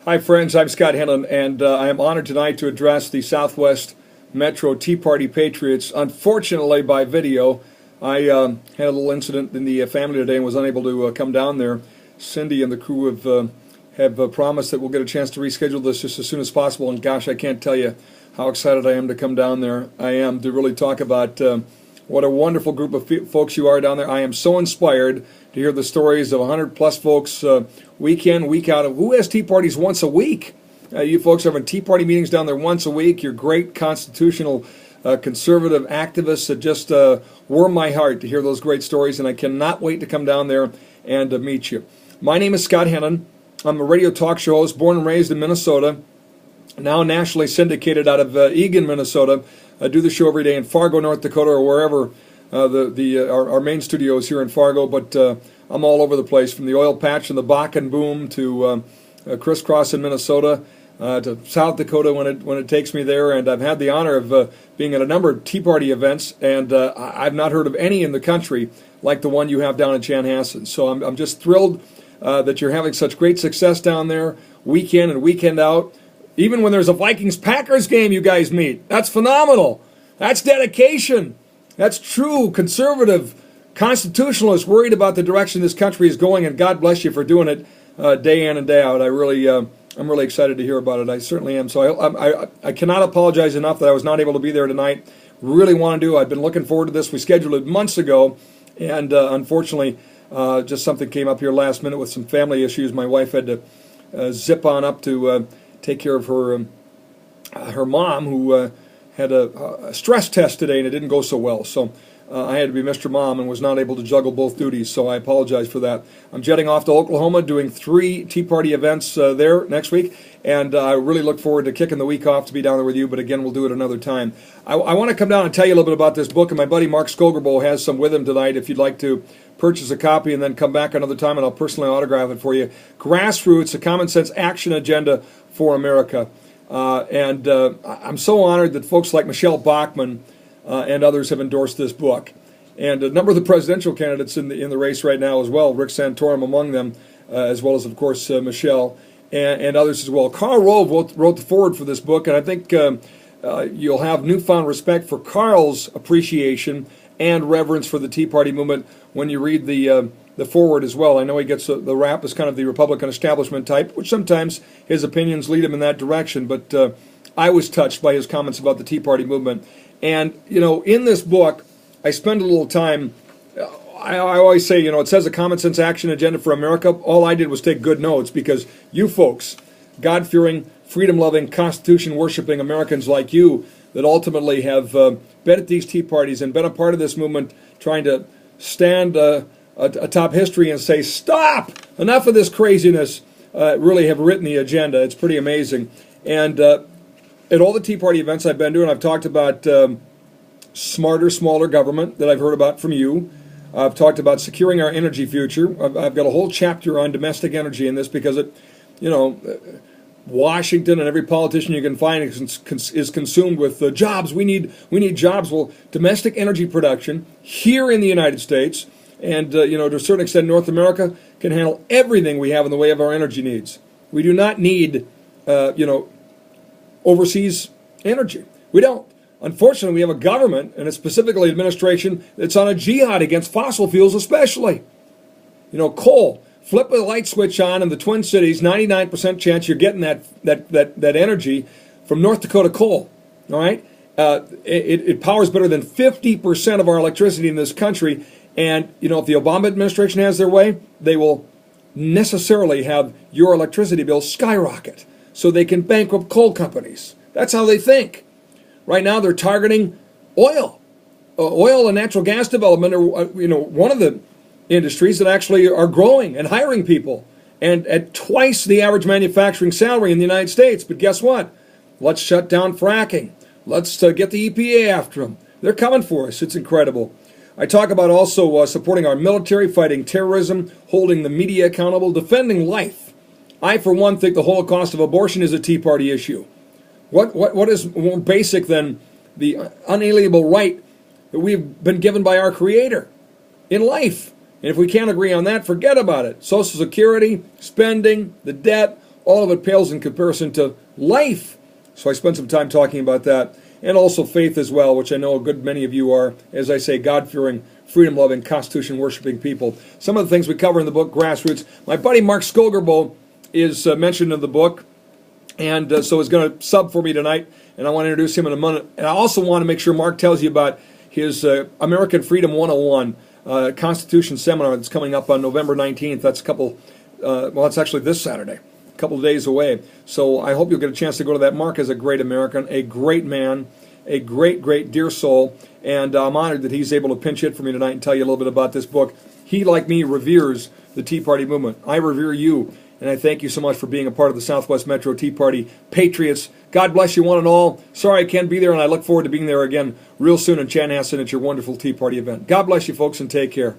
Hi, friends. I'm Scott Hennen, and I am honored tonight to address the Southwest Metro Tea Party Patriots. Unfortunately, by video, I had a little incident in the family today and was unable to come down there. Cindy and the crew have promised that we'll get a chance to reschedule this just as soon as possible. And gosh, I can't tell you how excited I am to come down there. I am to really talk about what a wonderful group of folks you are down there. I am so inspired to hear the stories of 100-plus folks week in, week out. Who has tea parties once a week? You folks are having tea party meetings down there once a week. You're great constitutional conservative activists that just warm my heart to hear those great stories, and I cannot wait to come down there and meet you. My name is Scott Hennen. I'm a radio talk show host, born and raised in Minnesota, now nationally syndicated out of Eagan, Minnesota. I do the show every day in Fargo, North Dakota, or wherever our main studio is here in Fargo, but I'm all over the place, from the oil patch and the Bakken boom to crisscross in Minnesota to South Dakota when it takes me there. And I've had the honor of being at a number of Tea Party events, and I've not heard of any in the country like the one you have down in Chanhassen. So I'm just thrilled that you're having such great success down there, week in and weekend out. Even when there's a Vikings-Packers game, you guys meet. That's phenomenal. That's dedication. That's true conservative constitutionalists worried about the direction this country is going, and God bless you for doing it day in and day out. I'm really excited to hear about it. I certainly am. So I cannot apologize enough that I was not able to be there tonight. Really want to do. I've been looking forward to this. We scheduled it months ago, and unfortunately, just something came up here last minute with some family issues. My wife had to zip on up to take care of her mom, who had a stress test today, and it didn't go so well. So I had to be Mr. Mom and was not able to juggle both duties, so I apologize for that. I'm jetting off to Oklahoma, doing 3 Tea Party events there next week, and I really look forward to kicking the week off to be down there with you, but again, we'll do it another time. I want to come down and tell you a little bit about this book, and my buddy Mark Skogerbo has some with him tonight if you'd like to purchase a copy and then come back another time and I'll personally autograph it for you. Grassroots, a common sense action agenda for America. And I'm so honored that folks like Michelle Bachmann and others have endorsed this book. And a number of the presidential candidates in the race right now as well, Rick Santorum among them, as well as, of course, Michelle and others as well. Karl Rove wrote the foreword for this book, and I think you'll have newfound respect for Karl's appreciation and reverence for the Tea Party movement when you read the foreword as well. I know he gets the rap as kind of the Republican establishment type, which sometimes his opinions lead him in that direction, but I was touched by his comments about the Tea Party movement. And, in this book, I spend a little time, I always say, it says a common sense action agenda for America. All I did was take good notes because you folks, God-fearing, freedom-loving, Constitution-worshiping Americans like you that ultimately have been at these Tea Parties and been a part of this movement trying to stand atop history and say, stop, enough of this craziness, really have written the agenda. It's pretty amazing. And at all the Tea Party events I've been to, and I've talked about smarter, smaller government that I've heard about from you. I've talked about securing our energy future. I've got a whole chapter on domestic energy in this because it, Washington and every politician you can find is consumed with jobs. We need jobs. Well, domestic energy production here in the United States and to a certain extent North America can handle everything we have in the way of our energy needs. We do not need overseas energy. We don't. Unfortunately, we have a government, and it's specifically administration, that's on a jihad against fossil fuels especially. Coal. Flip a light switch on in the Twin Cities, 99% chance you're getting that energy from North Dakota coal. All right? It powers better than 50% of our electricity in this country, and, if the Obama administration has their way, they will necessarily have your electricity bill skyrocket so they can bankrupt coal companies. That's how they think. Right now, they're targeting oil. Oil and natural gas development are, one of the industries that actually are growing and hiring people, and at twice the average manufacturing salary in the United States. But guess what? Let's shut down fracking. Let's get the EPA after them. They're coming for us. It's incredible. I talk about also supporting our military, fighting terrorism, holding the media accountable, defending life. I, for one, think the Holocaust of abortion is a Tea Party issue. What is more basic than the unalienable right that we've been given by our Creator in life? And if we can't agree on that, forget about it. Social Security, spending, the debt, all of it pales in comparison to life. So I spent some time talking about that. And also faith as well, which I know a good many of you are, as I say, God-fearing, freedom-loving, Constitution-worshiping people. Some of the things we cover in the book, Grassroots. My buddy Mark Skolgerbo is mentioned in the book, and so is going to sub for me tonight, and I want to introduce him in a minute. And I also want to make sure Mark tells you about his American Freedom 101 Constitution seminar that's coming up on November 19th. That's it's actually this Saturday, a couple of days away. So I hope you'll get a chance to go to that. Mark is a great American, a great man, a great, great dear soul, and I'm honored that he's able to pinch hit for me tonight and tell you a little bit about this book. He, like me, reveres the Tea Party movement. I revere you, and I thank you so much for being a part of the Southwest Metro Tea Party Patriots. God bless you one and all. Sorry I can't be there, and I look forward to being there again real soon in Chanhassen at your wonderful Tea Party event. God bless you, folks, and take care.